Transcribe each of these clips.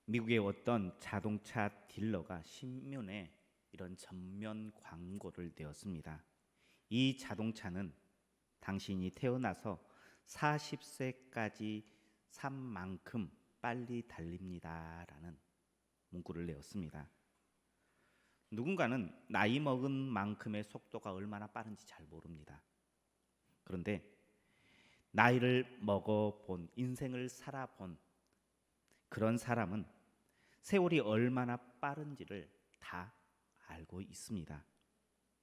미국의 어떤 자동차 딜러가 신문에 이런 전면 광고를 내었습니다. 이 자동차는 당신이 태어나서 40세까지 산 만큼 빨리 달립니다라는 문구를 내었습니다. 누군가는 나이 먹은 만큼의 속도가 얼마나 빠른지 잘 모릅니다. 그런데 나이를 먹어본, 인생을 살아본 그런 사람은 세월이 얼마나 빠른지를 다 알고 있습니다.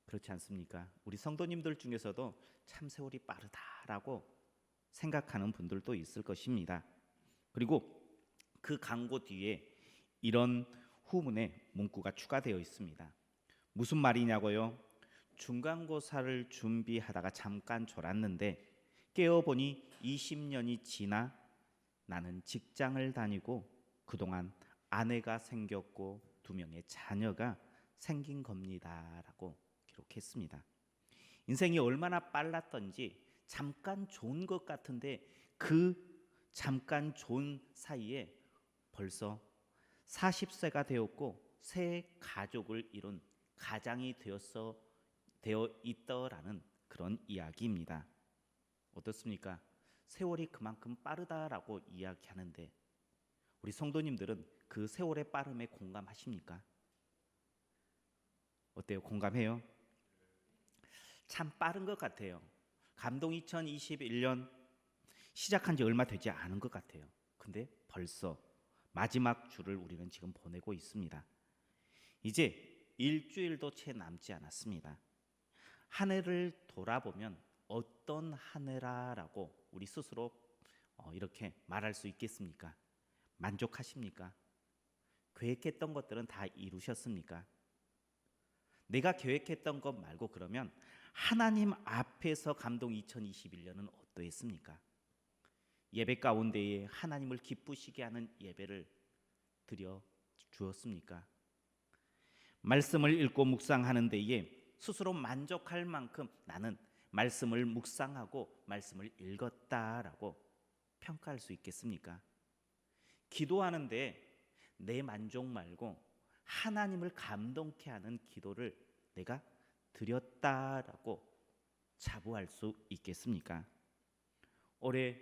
그렇지 않습니까? 우리 성도님들 중에서도 참 세월이 빠르다라고 생각하는 분들도 있을 것입니다. 그리고 그 광고 뒤에 이런 후문의 문구가 추가되어 있습니다. 무슨 말이냐고요? 중간고사를 준비하다가 잠깐 졸았는데 깨어보니 20년이 지나 나는 직장을 다니고 그동안 아내가 생겼고 2명의 자녀가 생긴 겁니다라고 기록했습니다. 인생이 얼마나 빨랐던지 잠깐 좋은 것 같은데 그 잠깐 좋은 사이에 벌써 40세가 되었고 새 가족을 이룬 가장이 되어 있더라는 그런 이야기입니다. 어떻습니까? 세월이 그만큼 빠르다라고 이야기하는데 우리 성도님들은 그 세월의 빠름에 공감하십니까? 어때요? 공감해요? 참 빠른 것 같아요. 감동 2021년 시작한 지 얼마 되지 않은 것 같아요. 근데 벌써 마지막 주를 우리는 지금 보내고 있습니다. 이제 일주일도 채 남지 않았습니다. 한 해를 돌아보면 어떤 한 해라라고 우리 스스로 이렇게 말할 수 있겠습니까? 만족하십니까? 계획했던 것들은 다 이루셨습니까? 내가 계획했던 것 말고 그러면 하나님 앞에서 감동 2021년은 어떠했습니까? 예배 가운데에 하나님을 기쁘시게 하는 예배를 드려 주었습니까? 말씀을 읽고 묵상하는 데에 스스로 만족할 만큼 나는 말씀을 묵상하고 말씀을 읽었다라고 평가할 수 있겠습니까? 기도하는데 내 만족 말고 하나님을 감동케 하는 기도를 내가 드렸다라고 자부할 수 있겠습니까? 올해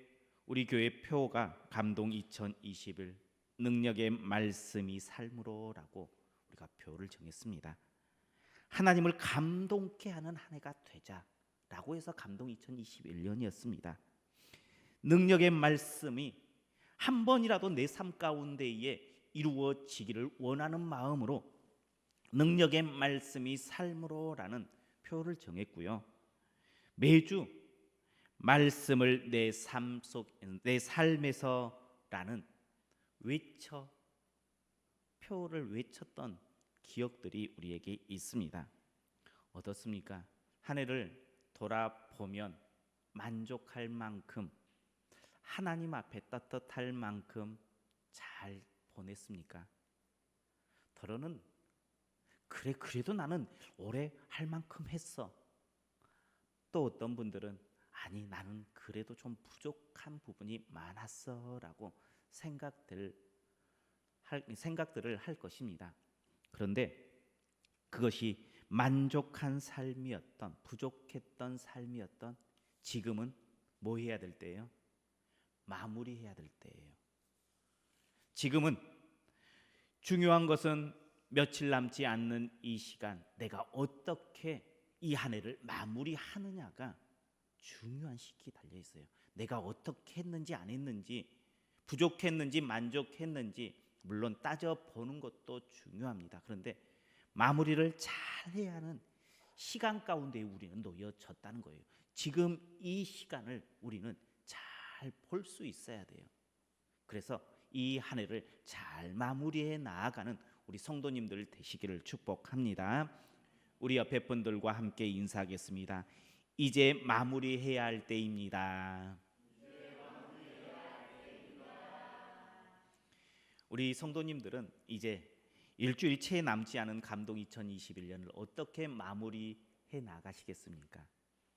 우리 교회 표가 감동 2021 능력의 말씀이 삶으로라고 우리가 표를 정했습니다. 하나님을 감동케 하는 한 해가 되자라고 해서 감동 2021년이었습니다. 능력의 말씀이 한 번이라도 내 삶 가운데에 이루어지기를 원하는 마음으로 능력의 말씀이 삶으로라는 표를 정했고요. 매주 말씀을 내 삶에서라는 표를 외쳤던 기억들이 우리에게 있습니다. 어떻습니까? 한 해를 돌아보면 만족할 만큼 하나님 앞에 떳떳할 만큼 잘 보냈습니까? 더러는 그래도 나는 올해 할 만큼 했어. 또 어떤 분들은 아니 나는 그래도 좀 부족한 부분이 많았어라고 생각들을 할 것입니다. 그런데 그것이 만족한 삶이었던 부족했던 삶이었던 지금은 뭐 해야 될 때예요? 마무리해야 될 때예요. 지금은 중요한 것은 며칠 남지 않는 이 시간 내가 어떻게 이 한 해를 마무리하느냐가 중요한 시기에 달려 있어요. 내가 어떻게 했는지 안 했는지 부족했는지 만족했는지 물론 따져보는 것도 중요합니다. 그런데 마무리를 잘 해야 하는 시간 가운데 우리는 놓여졌다는 거예요. 지금 이 시간을 우리는 잘 볼 수 있어야 돼요. 그래서 이 한 해를 잘 마무리해 나아가는 우리 성도님들 되시기를 축복합니다. 우리 옆에 분들과 함께 인사하겠습니다. 이제 마무리해야 할 때입니다. 우리 성도님들은 이제 일주일 채 남지 않은 감동 2021년을 어떻게 마무리해 나가시겠습니까?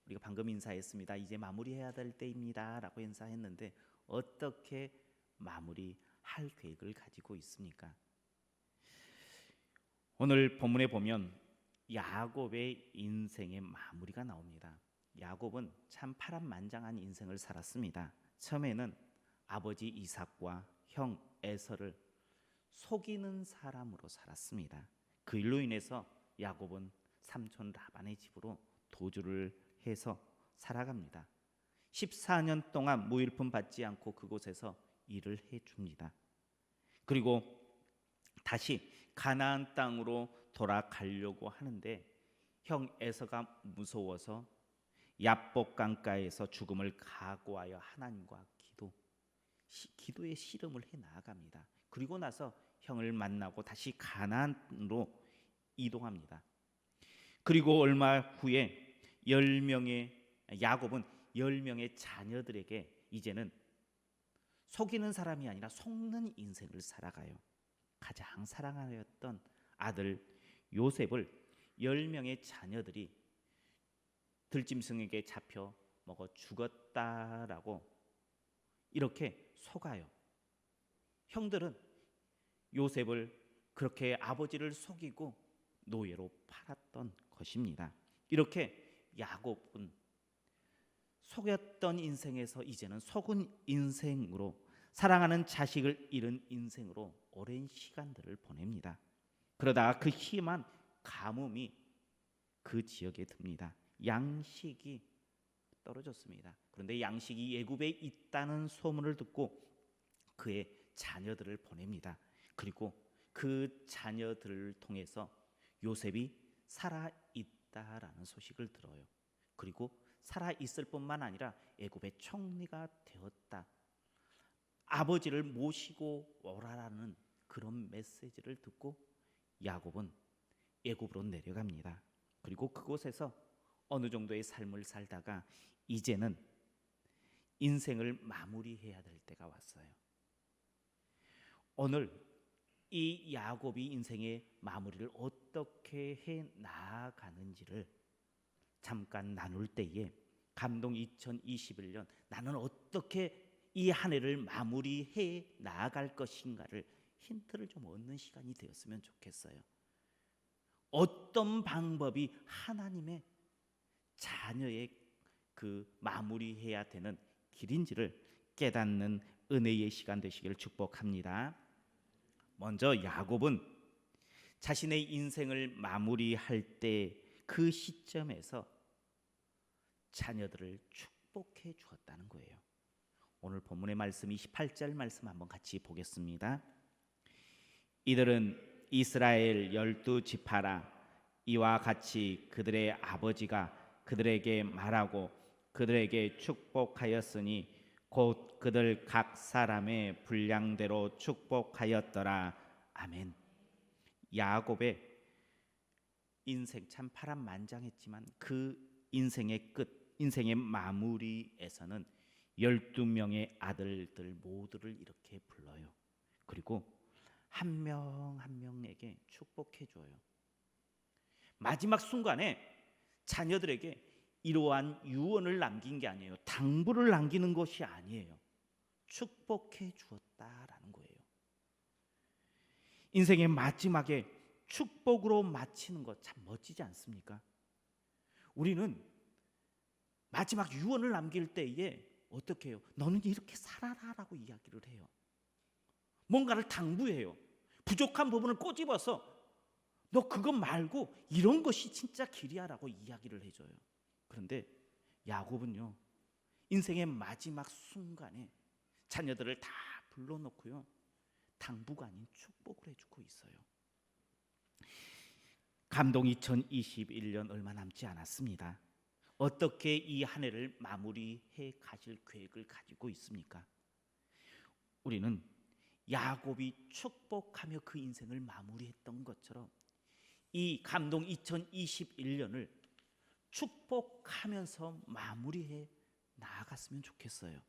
우리가 방금 인사했습니다. 이제 마무리해야 될 때입니다 라고 인사했는데 어떻게 마무리하시겠습니까? 할 계획을 가지고 있습니까? 오늘 본문에 보면 야곱의 인생의 마무리가 나옵니다. 야곱은 참 파란만장한 인생을 살았습니다. 처음에는 아버지 이삭과 형 에서를 속이는 사람으로 살았습니다. 그 일로 인해서 야곱은 삼촌 라반의 집으로 도주를 해서 살아갑니다. 14년 동안 무일품 받지 않고 그곳에서 일을 해줍니다. 그리고 다시 가나안 땅으로 돌아가려고 하는데 형 에서가 무서워서 야복 강가에서 죽음을 각오하여 하나님과 기도의 씨름을 해 나아갑니다. 그리고 나서 형을 만나고 다시 가나안으로 이동합니다. 그리고 얼마 후에 10명의 야곱은 10명의 자녀들에게 이제는 속이는 사람이 아니라 속는 인생을 살아가요. 가장 사랑하였던 아들 요셉을 10명의 자녀들이 들짐승에게 잡혀 먹어 죽었다라고 이렇게 속아요. 형들은 요셉을 그렇게 아버지를 속이고 노예로 팔았던 것입니다. 이렇게 야곱은 속였던 인생에서 이제는 속은 인생으로, 사랑하는 자식을 잃은 인생으로 오랜 시간들을 보냅니다. 그러다가 그 심한 가뭄이 그 지역에 듭니다. 양식이 떨어졌습니다. 그런데 양식이 애굽에 있다는 소문을 듣고 그의 자녀들을 보냅니다. 그리고 그 자녀들을 통해서 요셉이 살아있다라는 소식을 들어요. 그리고 살아있을 뿐만 아니라 애굽의 총리가 되었다, 아버지를 모시고 오라라는 그런 메시지를 듣고 야곱은 애굽으로 내려갑니다. 그리고 그곳에서 어느 정도의 삶을 살다가 이제는 인생을 마무리해야 될 때가 왔어요. 오늘 이 야곱이 인생의 마무리를 어떻게 해 나아가는지를 잠깐 나눌 때에 감동 2021년 나는 어떻게 이 한 해를 마무리해 나아갈 것인가를 힌트를 좀 얻는 시간이 되었으면 좋겠어요. 어떤 방법이 하나님의 자녀의 그 마무리해야 되는 길인지를 깨닫는 은혜의 시간 되시기를 축복합니다. 먼저 야곱은 자신의 인생을 마무리할 때 그 시점에서 자녀들을 축복해 주었다는 거예요. 오늘 본문의 말씀 28절 말씀 한번 같이 보겠습니다. 이들은 이스라엘 12지파라. 이와 같이 그들의 아버지가 그들에게 말하고 그들에게 축복하였으니 곧 그들 각 사람의 분량대로 축복하였더라. 아멘. 야곱의 인생 참 파란만장했지만 그 인생의 끝, 인생의 마무리에서는 12명의 아들들 모두를 이렇게 불러요. 그리고 한 명 한 명에게 축복해 줘요. 마지막 순간에 자녀들에게 이러한 유언을 남긴 게 아니에요. 당부를 남기는 것이 아니에요. 축복해 주었다라는 거예요. 인생의 마지막에 축복으로 마치는 것 참 멋지지 않습니까? 우리는 마지막 유언을 남길 때에 어떻게 해요? 너는 이렇게 살아라라고 이야기를 해요. 뭔가를 당부해요. 부족한 부분을 꼬집어서 너 그것 말고 이런 것이 진짜 길이야라고 이야기를 해줘요. 그런데 야곱은요, 인생의 마지막 순간에 자녀들을 다 불러놓고요, 당부가 아닌 축복을 해주고 있어요. 감동 2021년 얼마 남지 않았습니다. 어떻게 이 한 해를 마무리해 가실 계획을 가지고 있습니까? 우리는 야곱이 축복하며 그 인생을 마무리했던 것처럼 이 감동 2021년을 축복하면서 마무리해 나아갔으면 좋겠어요.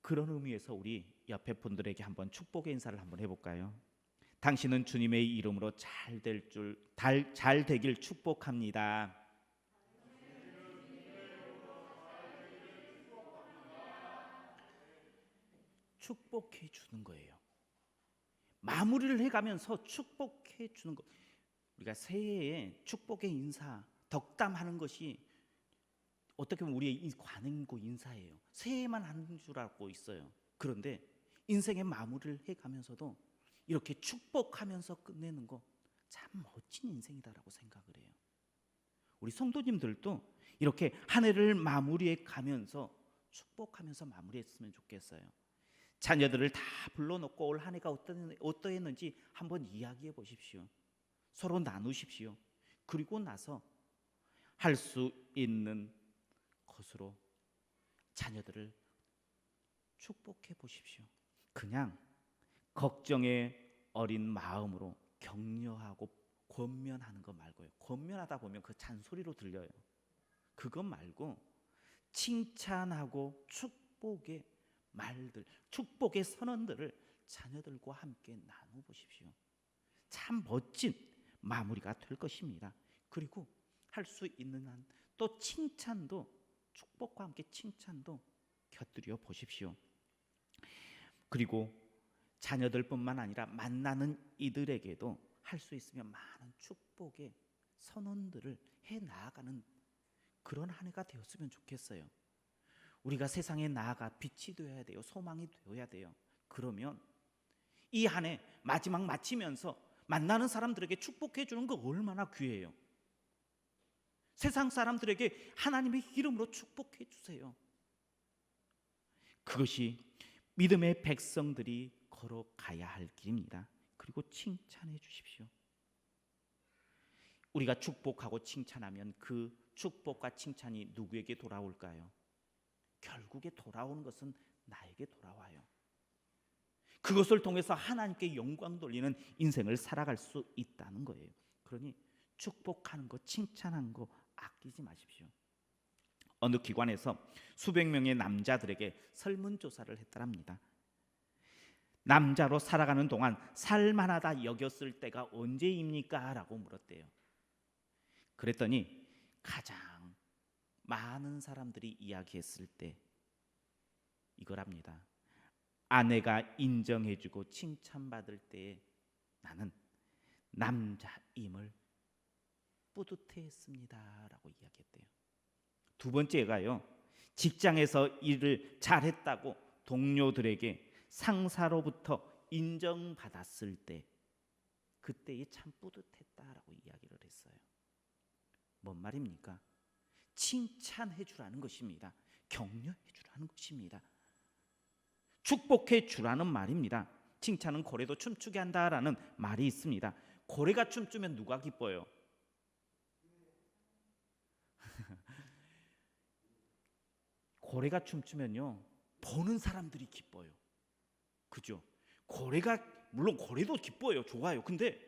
그런 의미에서 우리 옆에 분들에게 한번 축복의 인사를 한번 해볼까요? 당신은 주님의 이름으로 잘 되길 축복합니다. 축복해 주는 거예요. 마무리를 해가면서 축복해 주는 것. 우리가 새해에 축복의 인사, 덕담하는 것이 어떻게 보면 우리의 관행이고 인사예요. 새해만 하는 줄 알고 있어요. 그런데 인생의 마무리를 해가면서도 이렇게 축복하면서 끝내는 거 참 멋진 인생이다라고 생각을 해요. 우리 성도님들도 이렇게 한 해를 마무리해 가면서 축복하면서 마무리했으면 좋겠어요. 자녀들을 다 불러놓고 올 한 해가 어떠했는지 한번 이야기해 보십시오. 서로 나누십시오. 그리고 나서 할 수 있는 것으로 자녀들을 축복해 보십시오. 그냥 걱정의 어린 마음으로 격려하고 권면하는 거 말고요. 권면하다 보면 그 잔소리로 들려요. 그것 말고 칭찬하고 축복의 말들, 축복의 선언들을 자녀들과 함께 나눠보십시오. 참 멋진 마무리가 될 것입니다. 그리고 할 수 있는 한 또 칭찬도, 축복과 함께 칭찬도 곁들여 보십시오. 그리고 자녀들뿐만 아니라 만나는 이들에게도 할 수 있으면 많은 축복의 선언들을 해 나아가는 그런 한 해가 되었으면 좋겠어요. 우리가 세상에 나아가 빛이 되어야 돼요. 소망이 되어야 돼요. 그러면 이 한 해 마지막 마치면서 만나는 사람들에게 축복해 주는 거 얼마나 귀해요. 세상 사람들에게 하나님의 이름으로 축복해 주세요. 그것이 믿음의 백성들이 걸어가야 할 길입니다. 그리고 칭찬해 주십시오. 우리가 축복하고 칭찬하면 그 축복과 칭찬이 누구에게 돌아올까요? 결국에 돌아오는 것은 나에게 돌아와요. 그것을 통해서 하나님께 영광 돌리는 인생을 살아갈 수 있다는 거예요. 그러니 축복하는 거, 칭찬하는 거 아끼지 마십시오. 어느 기관에서 수백 명의 남자들에게 설문조사를 했다랍니다. 남자로 살아가는 동안 살만하다 여겼을 때가 언제입니까? 라고 물었대요. 그랬더니 가장 많은 사람들이 이야기했을 때 이거랍니다. 아내가 인정해주고 칭찬받을 때에 나는 남자임을 뿌듯해했습니다 라고 이야기했대요. 두 번째가요, 직장에서 일을 잘했다고 동료들에게 상사로부터 인정받았을 때 그때에 참 뿌듯했다라고 이야기를 했어요. 뭔 말입니까? 칭찬해 주라는 것입니다. 격려해 주라는 것입니다. 축복해 주라는 말입니다. 칭찬은 고래도 춤추게 한다라는 말이 있습니다. 고래가 춤추면 누가 기뻐요? 고래가 춤추면요 보는 사람들이 기뻐요. 그죠? 고래가 물론 고래도 기뻐요. 좋아요. 근데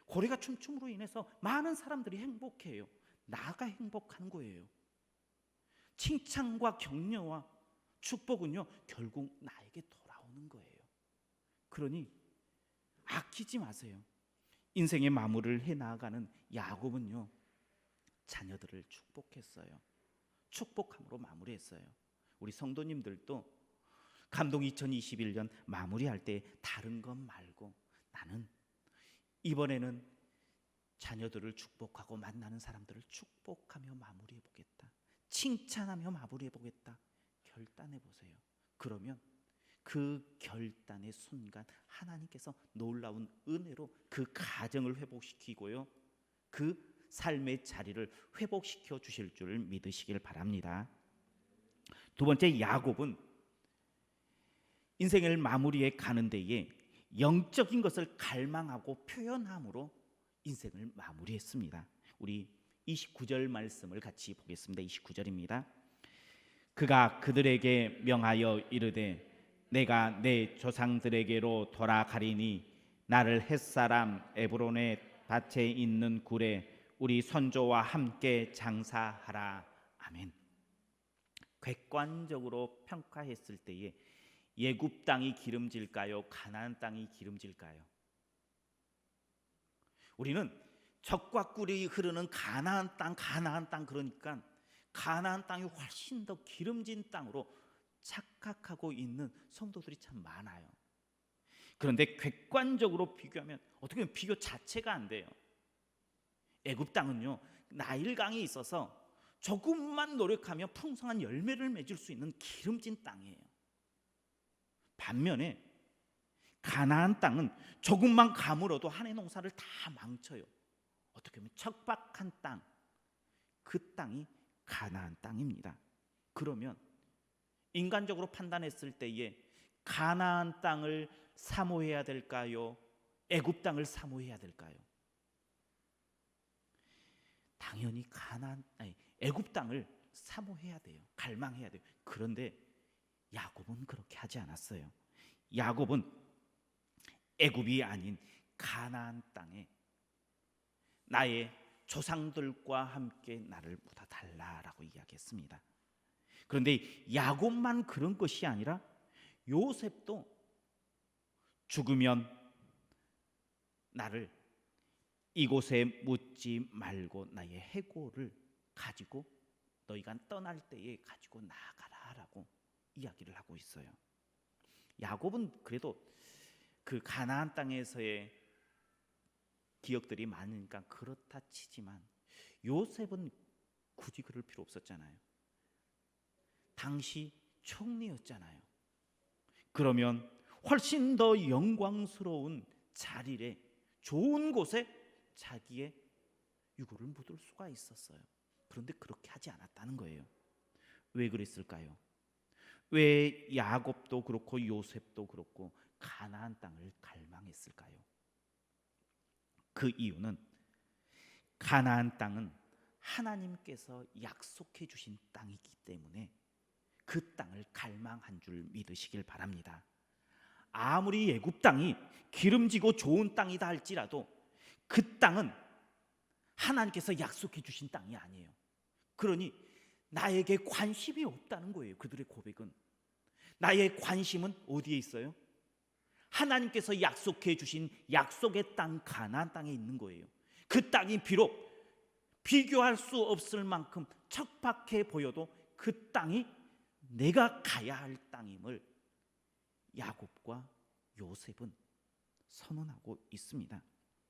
고래가 춤춤으로 인해서 많은 사람들이 행복해요. 나가 행복한 거예요. 칭찬과 격려와 축복은요 결국 나에게 돌아오는 거예요. 그러니 아끼지 마세요. 인생의 마무리를 해나가는 야곱은요 자녀들을 축복했어요. 축복함으로 마무리했어요. 우리 성도님들도 감동 2021년 마무리할 때 다른 것 말고 나는 이번에는 자녀들을 축복하고 만나는 사람들을 축복하며 마무리해 보겠다. 칭찬하며 마무리해 보겠다. 결단해 보세요. 그러면 그 결단의 순간 하나님께서 놀라운 은혜로 그 가정을 회복시키고요. 그 삶의 자리를 회복시켜 주실 줄 믿으시길 바랍니다. 두 번째, 야곱은 인생을 마무리해 가는 데에 영적인 것을 갈망하고 표현함으로 인생을 마무리했습니다. 우리 29절 말씀을 같이 보겠습니다. 29절입니다. 그가 그들에게 명하여 이르되 내가 내 조상들에게로 돌아가리니 나를 햇사람 에브론의 밭에 있는 굴에 우리 선조와 함께 장사하라. 아멘. 객관적으로 평가했을 때에 예굽 땅이 기름질까요? 가나안 땅이 기름질까요? 우리는 젖과 꿀이 흐르는 가나안 땅 그러니까 가나안 땅이 훨씬 더 기름진 땅으로 착각하고 있는 성도들이 참 많아요. 그런데 객관적으로 비교하면 어떻게 보면 비교 자체가 안 돼요. 애굽 땅은요, 나일강이 있어서 조금만 노력하면 풍성한 열매를 맺을 수 있는 기름진 땅이에요. 반면에 가나안 땅은 조금만 가물어도 한 해 농사를 다 망쳐요. 어떻게 보면 척박한 땅, 그 땅이 가나안 땅입니다. 그러면 인간적으로 판단했을 때에 가나안 땅을 사모해야 될까요? 애굽 땅을 사모해야 될까요? 당연히 애굽 땅을 사모해야 돼요. 갈망해야 돼요. 그런데 야곱은 그렇게 하지 않았어요. 야곱은 애굽이 아닌 가나안 땅에 나의 조상들과 함께 나를 묻어 달라라고 이야기했습니다. 그런데 야곱만 그런 것이 아니라 요셉도 죽으면 나를 이곳에 묻지 말고 나의 해골을 가지고 너희가 떠날 때에 가지고 나가라라고 이야기를 하고 있어요. 야곱은 그래도 그 가나안 땅에서의 기억들이 많으니까 그렇다 치지만 요셉은 굳이 그럴 필요 없었잖아요. 당시 총리였잖아요. 그러면 훨씬 더 영광스러운 자리에 좋은 곳에 자기의 유골을 묻을 수가 있었어요. 그런데 그렇게 하지 않았다는 거예요. 왜 그랬을까요? 왜 야곱도 그렇고 요셉도 그렇고 가나안 땅을 갈망했을까요? 그 이유는 가나안 땅은 하나님께서 약속해 주신 땅이기 때문에 그 땅을 갈망한 줄 믿으시길 바랍니다. 아무리 애굽 땅이 기름지고 좋은 땅이다 할지라도 그 땅은 하나님께서 약속해 주신 땅이 아니에요. 그러니 나에게 관심이 없다는 거예요. 그들의 고백은. 나의 관심은 어디에 있어요? 하나님께서 약속해 주신 약속의 땅 가나안 땅에 있는 거예요. 그 땅이 비록 비교할 수 없을 만큼 척박해 보여도 그 땅이 내가 가야 할 땅임을 야곱과 요셉은 선언하고 있습니다.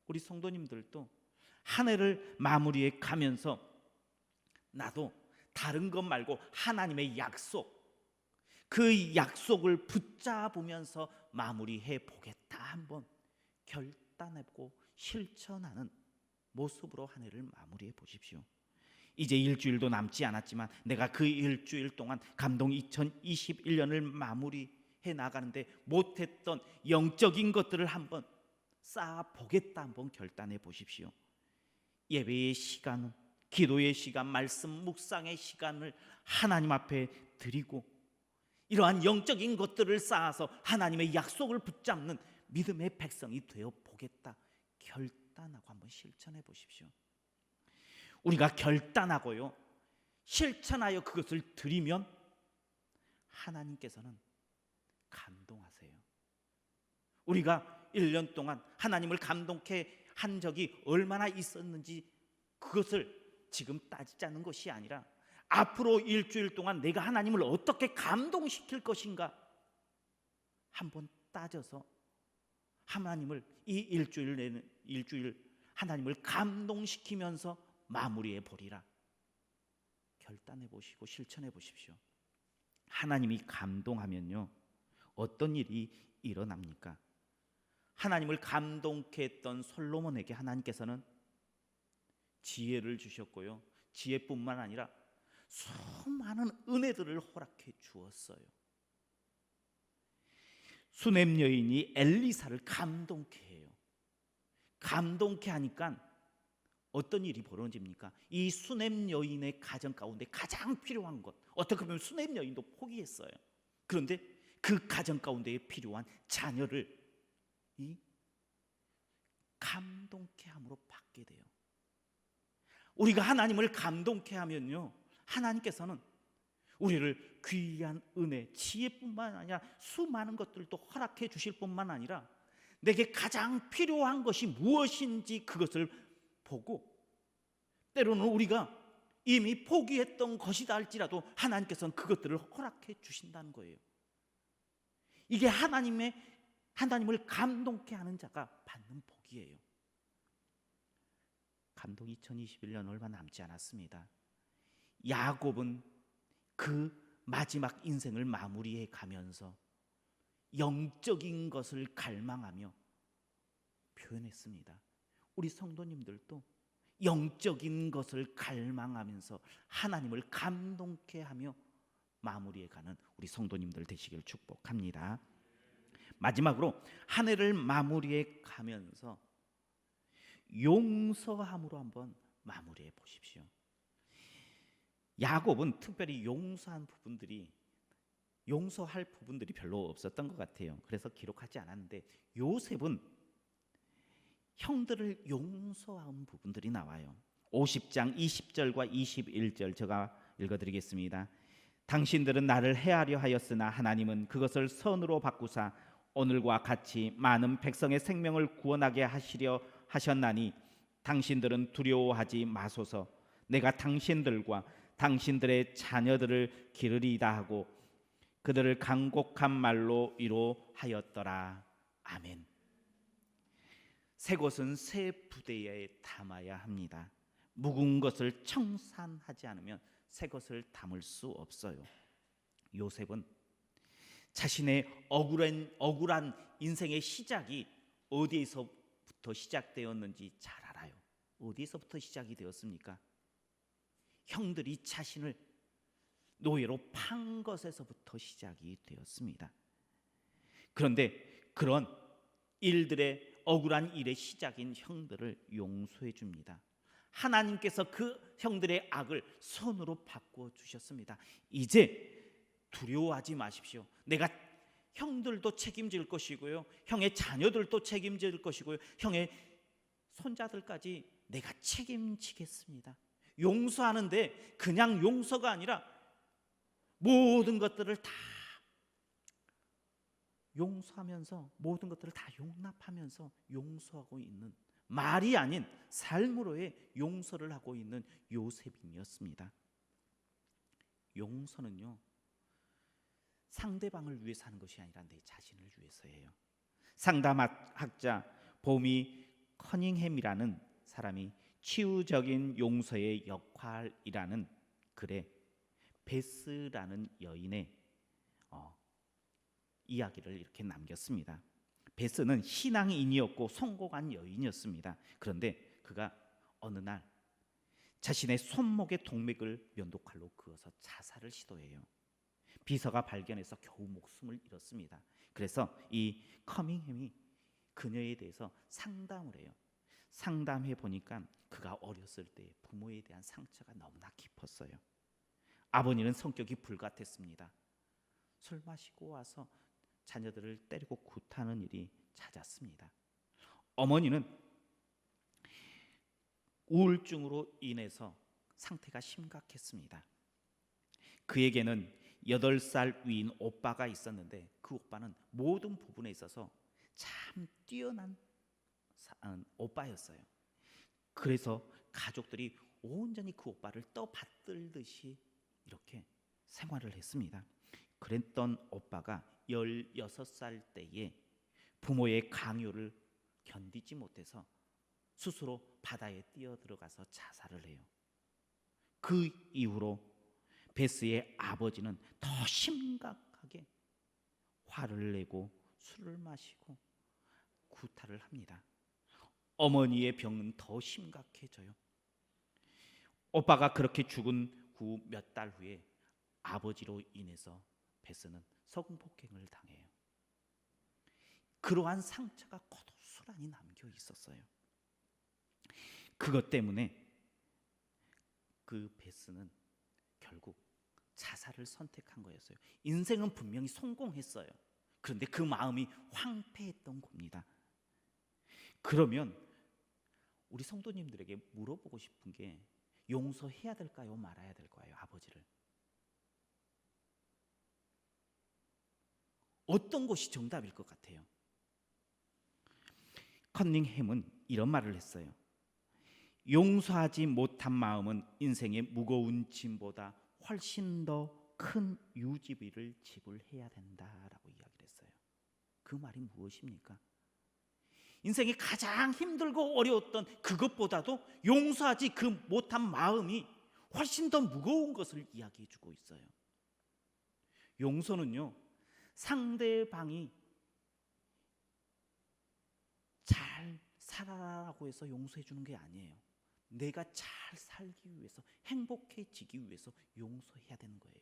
우리 성도님들도 한 해를 마무리해 가면서 나도 다른 것 말고 하나님의 약속, 그 약속을 붙잡으면서 마무리해 보겠다 한번 결단하고 실천하는 모습으로 한 해를 마무리해 보십시오. 이제 일주일도 남지 않았지만 내가 그 일주일 동안 감동 2021년을 마무리해 나가는데 못했던 영적인 것들을 한번 쌓아보겠다 한번 결단해 보십시오. 예배의 시간은, 기도의 시간, 말씀 묵상의 시간을 하나님 앞에 드리고 이러한 영적인 것들을 쌓아서 하나님의 약속을 붙잡는 믿음의 백성이 되어 보겠다 결단하고 한번 실천해 보십시오. 우리가 결단하고요 실천하여 그것을 드리면 하나님께서는 감동하세요. 우리가 1년 동안 하나님을 감동케 한 적이 얼마나 있었는지 그것을 지금 따지자는 것이 아니라 앞으로 일주일 동안 내가 하나님을 어떻게 감동시킬 것인가 한번 따져서 하나님을 이 일주일 하나님을 감동시키면서 마무리해 보리라 결단해 보시고 실천해 보십시오. 하나님이 감동하면요 어떤 일이 일어납니까? 하나님을 감동케 했던 솔로몬에게 하나님께서는 지혜를 주셨고요 지혜뿐만 아니라 수많은 은혜들을 허락해 주었어요. 수냄 여인이 엘리사를 감동케 해요. 감동케 하니까 어떤 일이 벌어집니까? 이 수냄 여인의 가정 가운데 가장 필요한 것, 어떻게 보면 수냄 여인도 포기했어요. 그런데 그 가정 가운데 필요한 자녀를 이 감동케 함으로 받게 돼요. 우리가 하나님을 감동케 하면요 하나님께서는 우리를 귀한 은혜, 지혜뿐만 아니라 수많은 것들도 허락해 주실 뿐만 아니라 내게 가장 필요한 것이 무엇인지 그것을 보고 때로는 우리가 이미 포기했던 것이다 할지라도 하나님께서는 그것들을 허락해 주신다는 거예요. 이게 하나님을 감동케 하는 자가 받는 복이에요. 감동 2021년 얼마 남지 않았습니다. 야곱은 그 마지막 인생을 마무리해 가면서 영적인 것을 갈망하며 표현했습니다. 우리 성도님들도 영적인 것을 갈망하면서 하나님을 감동케 하며 마무리해 가는 우리 성도님들 되시길 축복합니다. 마지막으로 한 해를 마무리해 가면서 용서함으로 한번 마무리해 보십시오. 야곱은 특별히 용서할 부분들이 별로 없었던 것 같아요. 그래서 기록하지 않았는데, 요셉은 형들을 용서한 부분들이 나와요. 50장 20절과 21절 제가 읽어드리겠습니다. 당신들은 나를 해하려 하였으나 하나님은 그것을 선으로 바꾸사 오늘과 같이 많은 백성의 생명을 구원하게 하시려 하셨나니 당신들은 두려워하지 마소서. 내가 당신들과 당신들의 자녀들을 기르리이다 하고 그들을 간곡한 말로 위로하였더라. 아멘. 새 것은 새 부대에 담아야 합니다. 묵은 것을 청산하지 않으면 새 것을 담을 수 없어요. 요셉은 자신의 억울한 인생의 시작이 어디에서부터 시작되었는지 잘 알아요. 어디에서부터 시작이 되었습니까? 형들이 자신을 노예로 판 것에서부터 시작이 되었습니다. 그런데 그런 일들의 억울한 일의 시작인 형들을 용서해 줍니다. 하나님께서 그 형들의 악을 선으로 바꾸어 주셨습니다. 이제 두려워하지 마십시오. 내가 형들도 책임질 것이고요, 형의 자녀들도 책임질 것이고요, 형의 손자들까지 내가 책임지겠습니다. 용서하는데 그냥 용서가 아니라 모든 것들을 다 용서하면서, 모든 것들을 다 용납하면서 용서하고 있는, 말이 아닌 삶으로의 용서를 하고 있는 요셉이었습니다. 용서는요, 상대방을 위해서 하는 것이 아니라 내 자신을 위해서예요. 상담학자 보미 커닝햄이라는 사람이 치유적인 용서의 역할이라는 글에 베스라는 여인의 이야기를 이렇게 남겼습니다. 베스는 신앙인이었고 성공한 여인이었습니다. 그런데 그가 어느 날 자신의 손목의 동맥을 면도칼로 그어서 자살을 시도해요. 비서가 발견해서 겨우 목숨을 잃었습니다. 그래서 이 커밍햄이 그녀에 대해서 상담을 해요. 상담해 보니까 그가 어렸을 때 부모에 대한 상처가 너무나 깊었어요. 아버님은 성격이 불같았습니다. 술 마시고 와서 자녀들을 때리고 굿하는 일이 잦았습니다. 어머니는 우울증으로 인해서 상태가 심각했습니다. 그에게는 8살 위인 오빠가 있었는데 그 오빠는 모든 부분에 있어서 참 뛰어난 오빠였어요. 그래서 가족들이 온전히 그 오빠를 떠받들듯이 이렇게 생활을 했습니다. 그랬던 오빠가 16살 때에 부모의 강요를 견디지 못해서 스스로 바다에 뛰어들어가서 자살을 해요. 그 이후로 베스의 아버지는 더 심각하게 화를 내고 술을 마시고 구타를 합니다. 어머니의 병은 더 심각해져요. 오빠가 그렇게 죽은 후 몇 달 후에 아버지로 인해서 베스는 성폭행을 당해요. 그러한 상처가 고스란히 남겨 있었어요. 그것 때문에 그 베스는 결국 자살을 선택한 거였어요. 인생은 분명히 성공했어요. 그런데 그 마음이 황폐했던 겁니다. 그러면 우리 성도님들에게 물어보고 싶은 게, 용서해야 될까요, 말아야 될까요? 아버지를 어떤 것이 정답일 것 같아요? 커닝햄은 이런 말을 했어요. 용서하지 못한 마음은 인생의 무거운 짐보다 훨씬 더 큰 유지비를 지불해야 된다라고 이야기를 했어요. 그 말이 무엇입니까? 인생이 가장 힘들고 어려웠던 그것보다도 용서하지 그 못한 마음이 훨씬 더 무거운 것을 이야기해 주고 있어요. 용서는요, 상대방이 잘 살아라고 해서 용서해 주는 게 아니에요. 내가 잘 살기 위해서, 행복해지기 위해서 용서해야 되는 거예요.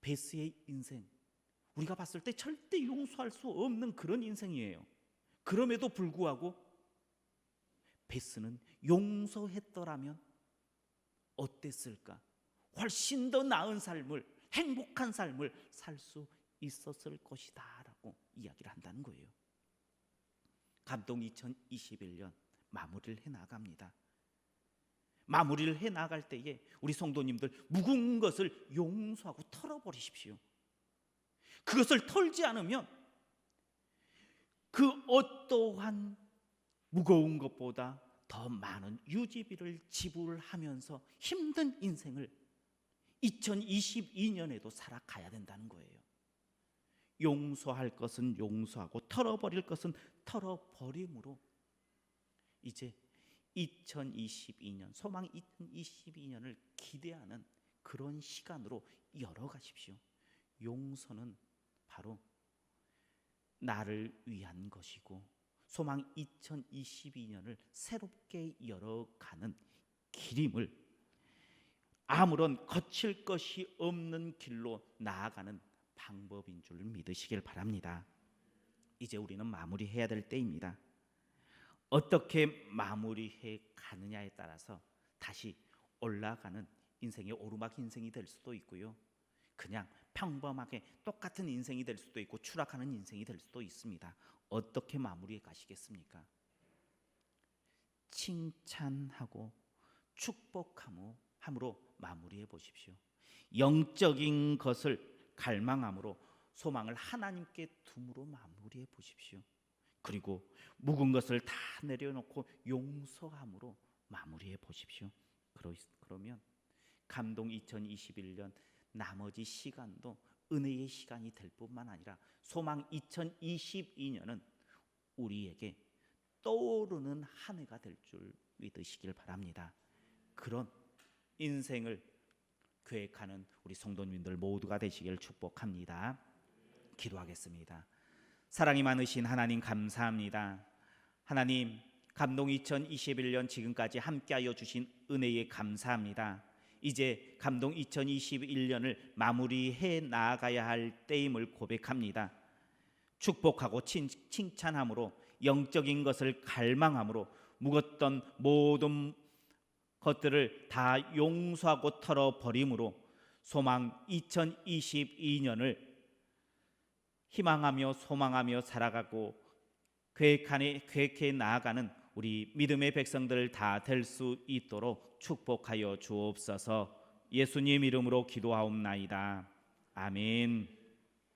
베스의 인생, 우리가 봤을 때 절대 용서할 수 없는 그런 인생이에요. 그럼에도 불구하고 베스는 용서했더라면 어땠을까? 훨씬 더 나은 삶을, 행복한 삶을 살 수 있었을 것이다 라고 이야기를 한다는 거예요. 감동 2021년 마무리를 해나갑니다. 마무리를 해나갈 때에 우리 성도님들 묵은 것을 용서하고 털어버리십시오. 그것을 털지 않으면 그 어떠한 무거운 것보다 더 많은 유지비를 지불하면서 힘든 인생을 2022년에도 살아가야 된다는 거예요. 용서할 것은 용서하고 털어버릴 것은 털어버림으로 이제 2022년, 소망 2022년을 기대하는 그런 시간으로 열어가십시오. 용서는 바로 나를 위한 것이고 소망 2022년을 새롭게 열어가는 길임을 아무런 거칠 것이 없는 길로 나아가는 방법인 줄 믿으시길 바랍니다. 이제 우리는 마무리해야 될 때입니다. 어떻게 마무리해 가느냐에 따라서 다시 올라가는 인생의 오르막 인생이 될 수도 있고요, 그냥 평범하게 똑같은 인생이 될 수도 있고 추락하는 인생이 될 수도 있습니다. 어떻게 마무리해 가시겠습니까? 칭찬하고 축복함으로 마무리해 보십시오. 영적인 것을 갈망함으로 소망을 하나님께 둠으로 마무리해 보십시오. 그리고 묵은 것을 다 내려놓고 용서함으로 마무리해 보십시오. 그러면 감동 2021년 나머지 시간도 은혜의 시간이 될 뿐만 아니라 소망 2022년은 우리에게 떠오르는 한 해가 될 줄 믿으시길 바랍니다. 그런 인생을 계획하는 우리 성도님들 모두가 되시길 축복합니다. 기도하겠습니다. 사랑이 많으신 하나님 감사합니다. 하나님, 감동 2021년 지금까지 함께하여 주신 은혜에 감사합니다. 이제 감동 2021년을 마무리해 나아가야 할 때임을 고백합니다. 축복하고 칭찬함으로 영적인 것을 갈망함으로 묵었던 모든 것들을 다 용서하고 털어버림으로 소망 2022년을 희망하며 소망하며 살아가고 계획해 나아가는 우리 믿음의 백성들 다 될 수 있도록 축복하여 주옵소서. 예수님 이름으로 기도하옵나이다. 아멘.